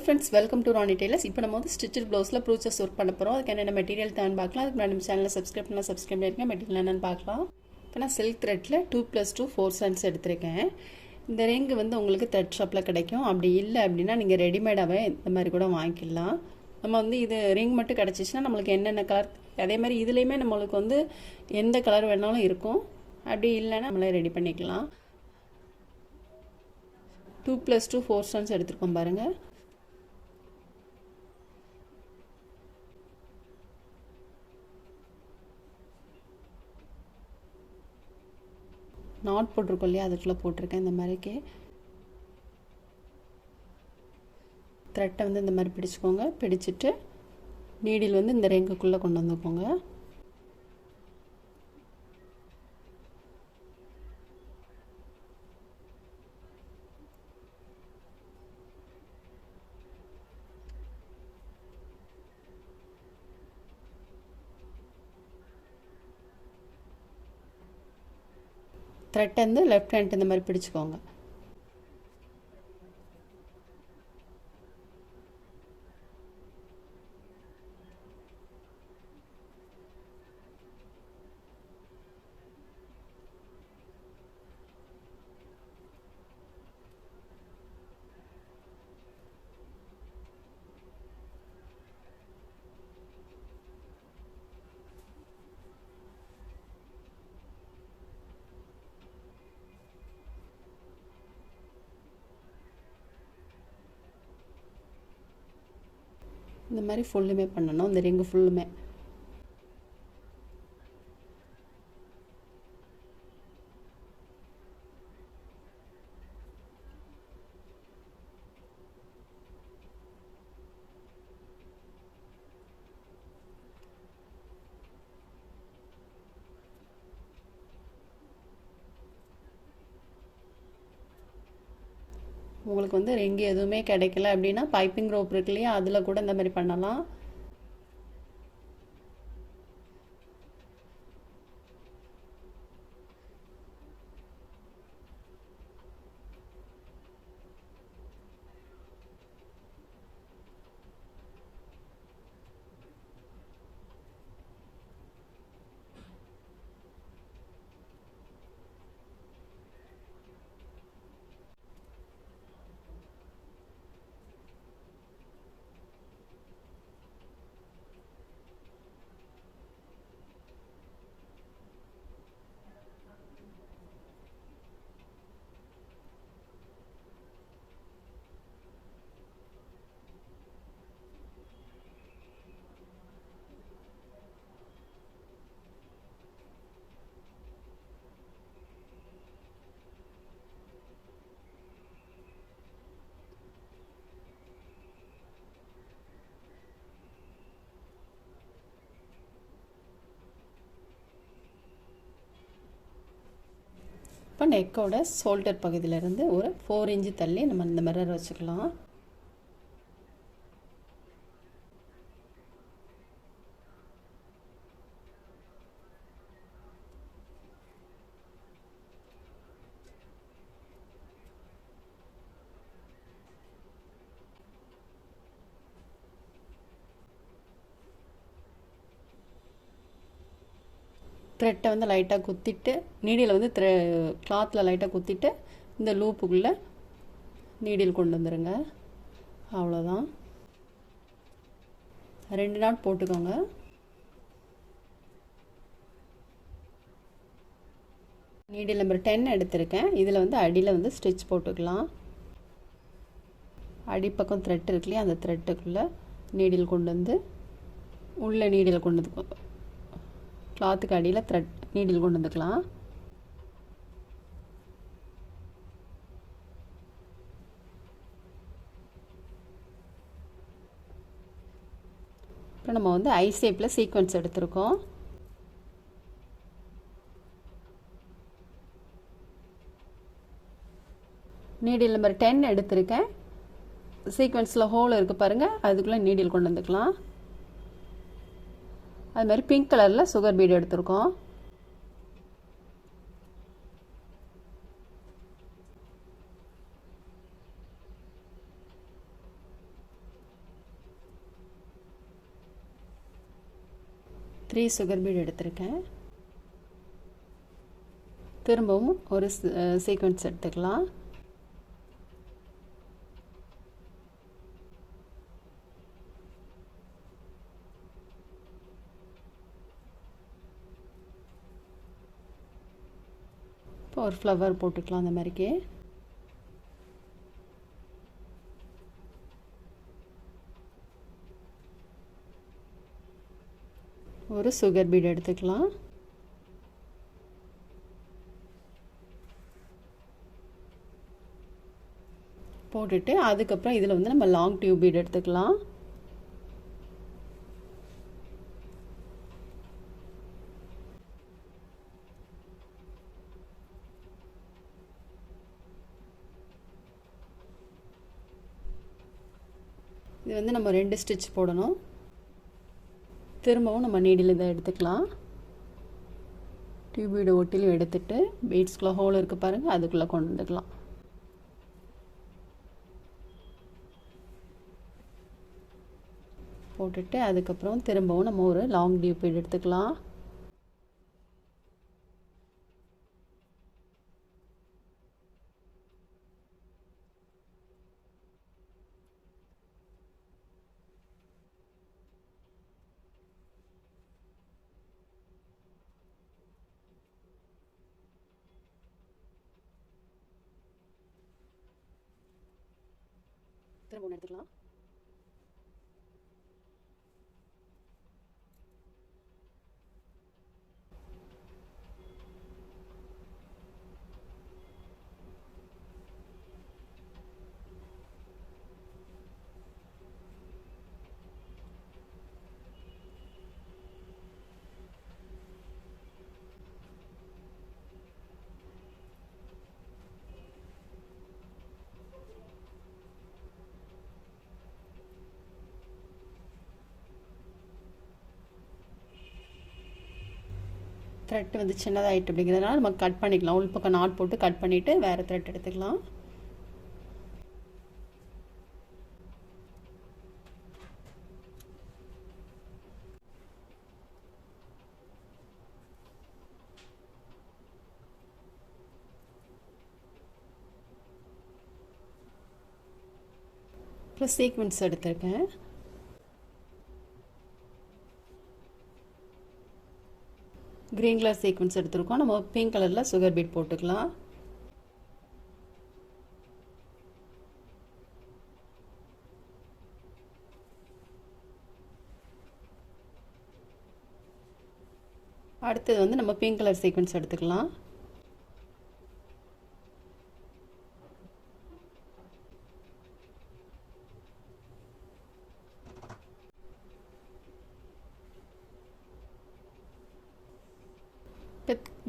Friends, welcome to Rani tailors. இப்போ நம்ம வந்து ஸ்டிச்சட் ப்ளவுஸில் ப்ரூச்சஸ் ஒர்க் பண்ண போகிறோம். அதுக்கு என்னென்ன மெட்டீரியல் தான் பார்க்கலாம். அதுக்கு நம்ம சேனலில் சப்ஸ்கிரைப் பண்ணியிருக்கேன். மெட்டீரியல் என்னென்னு பார்க்கலாம். இப்போ நான் சில்க் த்ரெட்டில் 2+2 4 சென்ஸ் எடுத்திருக்கேன். இந்த ரிங்கு வந்து உங்களுக்கு த்ரெட் ஷாப்பில் கிடைக்கும். அப்படி இல்லை அப்படின்னா நீங்கள் ரெடிமேடாகவே இந்த மாதிரி கூட வாங்கிக்கலாம். நம்ம வந்து இது ரிங் மட்டும் கிடச்சிச்சின்னா நம்மளுக்கு என்னென்ன கலர், அதே மாதிரி இதுலேயுமே நம்மளுக்கு வந்து எந்த கலர் வேணாலும் இருக்கும். அப்படி இல்லைன்னா நம்மளே ரெடி பண்ணிக்கலாம். 2+2 4 சென்ஸ் எடுத்துருக்கோம் பாருங்கள். நாட் போட்டிருக்கோம் இல்லையா, அதுக்குள்ளே போட்டிருக்கேன். இந்த மாதிரிக்கு த்ரெட்டை வந்து இந்த மாதிரி பிடிச்சிக்கோங்க. பிடிச்சிட்டு நீடில் வந்து இந்த ரெங்குக்குள்ளே கொண்டு வந்துக்கோங்க. த்ரெட் வந்து லெஃப்ட் ஹேண்ட் இந்த மாதிரி பிடிச்சிக்கோங்க. இந்த மாதிரி ஃபுல்லுமே பண்ணணும், இந்த ரிங்கு ஃபுல்லுமே. உங்களுக்கு வந்து ரிங்கு எதுவுமே கிடைக்கல அப்படின்னா பைப்பிங் ரோப் இருக்கு இல்லையா, அதில் கூட இந்த மாதிரி பண்ணலாம். இப்போ நெக்கோட ஷோல்டர் பகுதியிலேருந்து ஒரு 4 இன்ச்சு தள்ளி நம்ம இந்த மிரர் வச்சுக்கலாம். த்ரெட்டை வந்து லைட்டாக குத்திட்டு, நீடியில் வந்து கிளாத்தில் லைட்டாக குத்திட்டு இந்த லூப்புக்குள்ளே நீடில் கொண்டு வந்துடுங்க. அவ்வளோதான். 2 நாட் போட்டுக்கோங்க. நீடில் நம்பர் 10 எடுத்திருக்கேன். இதில் வந்து அடியில் வந்து ஸ்டிச் போட்டுக்கலாம். அடிப்பக்கம் த்ரெட் இருக்கு இல்லையா, அந்த த்ரெட்டுக்குள்ளே நீடில் கொண்டு வந்து உள்ள நீடில் கொண்டு வந்து கிளாத்துக்கு அடியில் த்ரெட் நீடில் கொண்டு வந்துக்கலாம். இப்போ நம்ம வந்து ஐ ஷேப்பில் சீக்வன்ஸ் எடுத்திருக்கோம். நீடில் நம்பர் 10 எடுத்திருக்கேன். சீக்வன்ஸில் ஹோல் இருக்குது பாருங்கள், அதுக்குள்ளே நீடில் கொண்டு வந்துக்கலாம். அது மாதிரி பிங்க் கலரில் சுகர் பீடு எடுத்திருக்கோம். 3 சுகர் பீட் எடுத்திருக்கேன். திரும்பவும் ஒரு சீக்வென்ஸ் எடுத்துக்கலாம். இப்போ ஒரு ஃப்ளவர் போட்டுக்கலாம். அந்த மாதிரிக்கே ஒரு சுகர் பீட் எடுத்துக்கலாம். போட்டுட்டு அதுக்கப்புறம் இதில் வந்து நம்ம லாங் டியூப் பீட் எடுத்துக்கலாம். இது வந்து நம்ம 2 ஸ்டிச் போடணும். திரும்பவும் நம்ம நீடில் இதை எடுத்துக்கலாம். டியூப் பீடு ஒட்டிலும் எடுத்துட்டு பீட்ஸ்குள்ளே ஹோல் இருக்குது பாருங்கள், அதுக்குள்ளே கொண்டு வந்துக்கலாம். போட்டுட்டு அதுக்கப்புறம் திரும்பவும் நம்ம ஒரு லாங் டியூப் பீட் எடுத்துக்கலாம். திரும்ப ஒன்று எடுத்துக்கலாம். த்ரெட் வந்து சின்னதாகிட்டு அப்படிங்கிறதுனால நம்ம கட் பண்ணிக்கலாம். உள்பக்கம் நாட் போட்டு கட் பண்ணிவிட்டு வேறு த்ரெட் எடுத்துக்கலாம். அப்புறம் சீக்வென்ஸ் எடுத்திருக்கேன். க்ரீன் கலர் சீக்வென்ஸ் எடுத்துருக்கோம். நம்ம பிங்க் கலரில் சுகர் பீட் போட்டுக்கலாம். அடுத்தது வந்து நம்ம பிங்க் கலர் சீக்வென்ஸ் எடுத்துக்கலாம்.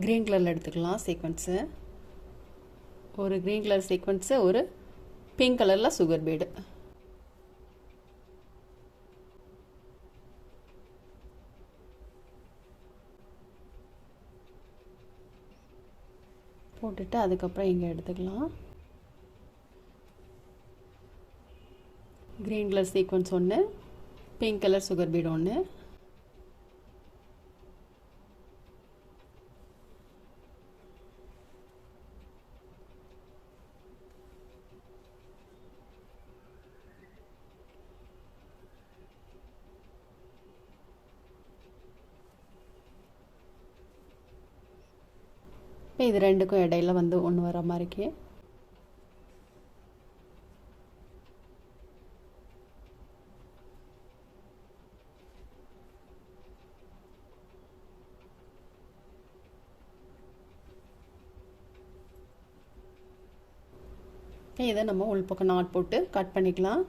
க்ரீன் கலரில் எடுத்துக்கலாம் சீக்வென்ஸு. ஒரு க்ரீன் கலர் சீக்வென்ஸு, ஒரு பிங்க் கலரில் சுகர் பீடு. போட்டுட்டு அதுக்கப்புறம் இங்கே எடுத்துக்கலாம். க்ரீன் கலர் சீக்வென்ஸ் ஒன்று, பிங்க் கலர் சுகர் பீடு ஒன்று. இது ரெண்டுக்கும் இடையில வந்து ஒன்று வர மாதிரிக்கு இதை நம்ம உள்பக்கம் நாட் போட்டு கட் பண்ணிக்கலாம்.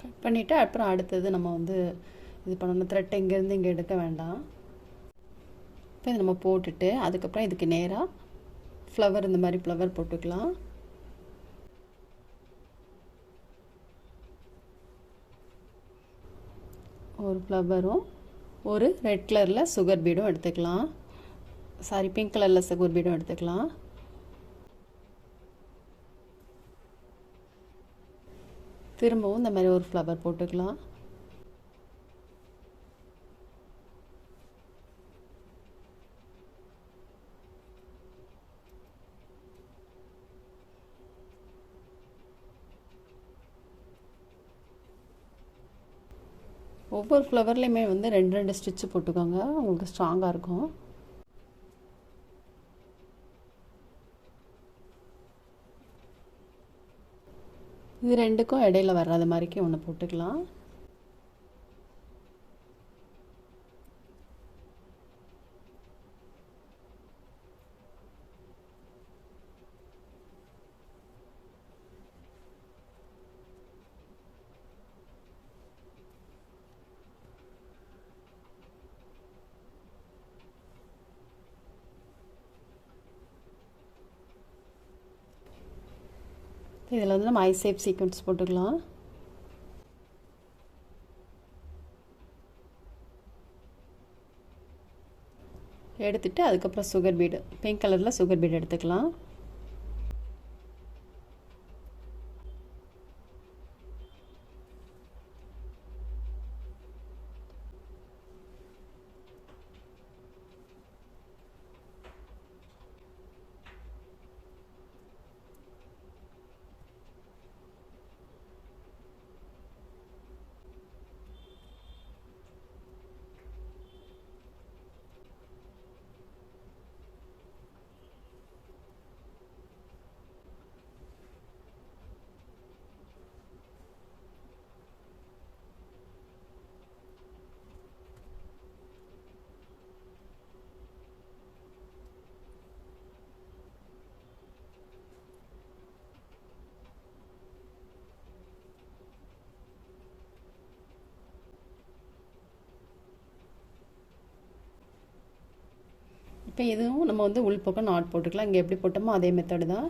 கட் பண்ணிவிட்டு அப்புறம் அடுத்தது நம்ம வந்து இது பண்ணணும். த்ரெட் இங்கேருந்து இங்கே எடுக்க வேண்டாம். இப்போ இதை நம்ம போட்டுட்டு அதுக்கப்புறம் இதுக்கு நேராக ஃப்ளவர், இந்த மாதிரி ஃப்ளவர் போட்டுக்கலாம். ஒரு ஃப்ளவரும் ஒரு ரெட் கலரில் சுகர் பீடும் எடுத்துக்கலாம். சாரி, பிங்க் கலரில் சுகர் பீடும் எடுத்துக்கலாம். திரும்பவும் இந்த மாதிரி ஒரு ஃப்ளவர் போட்டுக்கலாம். ஒவ்வொரு ஃப்ளவர்லேயுமே வந்து 2 ஸ்டிச்சு போட்டுக்கோங்க, உங்களுக்கு ஸ்ட்ராங்காக இருக்கும். இது 2க்கும் இடையில வராத மாதிரிக்கு ஒன்று போட்டுக்கலாம். இதில் வந்து நம்ம ஐ ஷேப் சீக்வென்ஸ் போட்டுக்கலாம். எடுத்துட்டு அதுக்கப்புறம் சுகர் பீடு, பிங்க் கலரில் சுகர் பீடு எடுத்துக்கலாம். இப்போ இதுவும் நம்ம வந்து உள்பக்கம் நாட் போட்டுக்கலாம். இங்கே எப்படி போட்டோமோ அதே மெத்தடு தான்.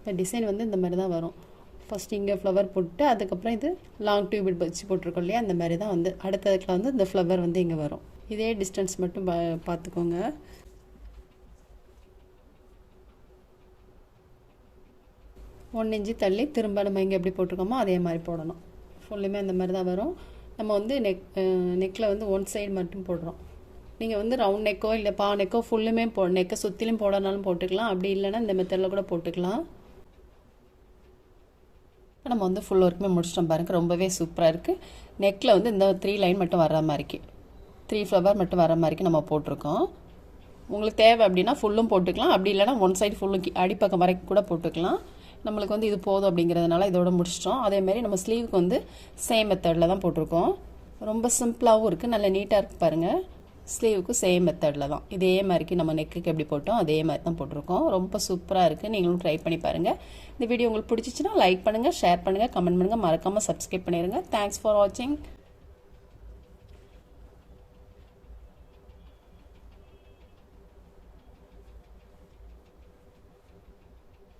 இந்த டிசைன் வந்து இந்த மாதிரி தான் வரும். ஃபஸ்ட் இங்கே ஃப்ளவர் போட்டு அதுக்கப்புறம் இது லாங் டியூப் வச்சு போட்டிருக்கோம் இல்லையா, அந்த மாதிரி தான் வந்து அடுத்ததுக்குள்ள வந்து இந்த ஃப்ளவர் வந்து இங்கே வரும். இதே டிஸ்டன்ஸ் மட்டும் பார்த்துக்கோங்க. ஒன் இன்ச்சு தள்ளி திரும்ப நம்ம இங்கே எப்படி போட்டிருக்கோமோ அதே மாதிரி போடணும். ஃபுல்லுமே அந்த மாதிரி தான் வரும். நம்ம வந்து நெக்கில் வந்து ஒன் சைடு மட்டும் போடுறோம். நீங்கள் வந்து ரவுண்ட் நெக்கோ இல்லை பா நெக்கோ ஃபுல்லுமே நெக்கை சுற்றிலும் போடனாலும் போட்டுக்கலாம். அப்படி இல்லைன்னா இந்த மெத்தடில் கூட போட்டுக்கலாம். நம்ம வந்து ஃபுல் ஒர்க்குமே முடிச்சிட்டோம் பாருங்கள். ரொம்பவே சூப்பராக இருக்குது. நெக்கில் வந்து இந்த 3 லைன் மட்டும் வர மாதிரிக்கு 3 ஃப்ளவர் மட்டும் வர மாதிரிக்கு நம்ம போட்டிருக்கோம். உங்களுக்கு தேவை அப்படின்னா ஃபுல்லும் போட்டுக்கலாம். அப்படி இல்லைனா ஒன் சைடு ஃபுல்லும் அடிப்பக்கம் வரைக்கும் கூட போட்டுக்கலாம். நம்மளுக்கு வந்து இது போதும் அப்படிங்கிறதுனால இதோட முடிச்சிட்டோம். அதேமாதிரி நம்ம ஸ்லீவுக்கு வந்து சேம் மெத்தடில் தான் போட்டிருக்கோம். ரொம்ப சிம்பிளாகவும் இருக்குது, நல்ல நீட்டாக இருக்குது பாருங்கள். ஸ்லீவுக்கு சேம் மெத்தடில் தான் இதே மாதிரிக்கு நம்ம நெக்குக்கு எப்படி போட்டோம் அதே மாதிரி தான் போட்டிருக்கோம். ரொம்ப சூப்பராக இருக்குது. நீங்களும் ட்ரை பண்ணி பாருங்கள். இந்த வீடியோ உங்களுக்கு பிடிச்சிச்சின்னா லைக் பண்ணுங்கள், ஷேர் பண்ணுங்கள், கமெண்ட் பண்ணுங்கள், மறக்காமல் சப்ஸ்கிரைப் பண்ணிடுங்க. தேங்க்ஸ் ஃபார் வாட்சிங்.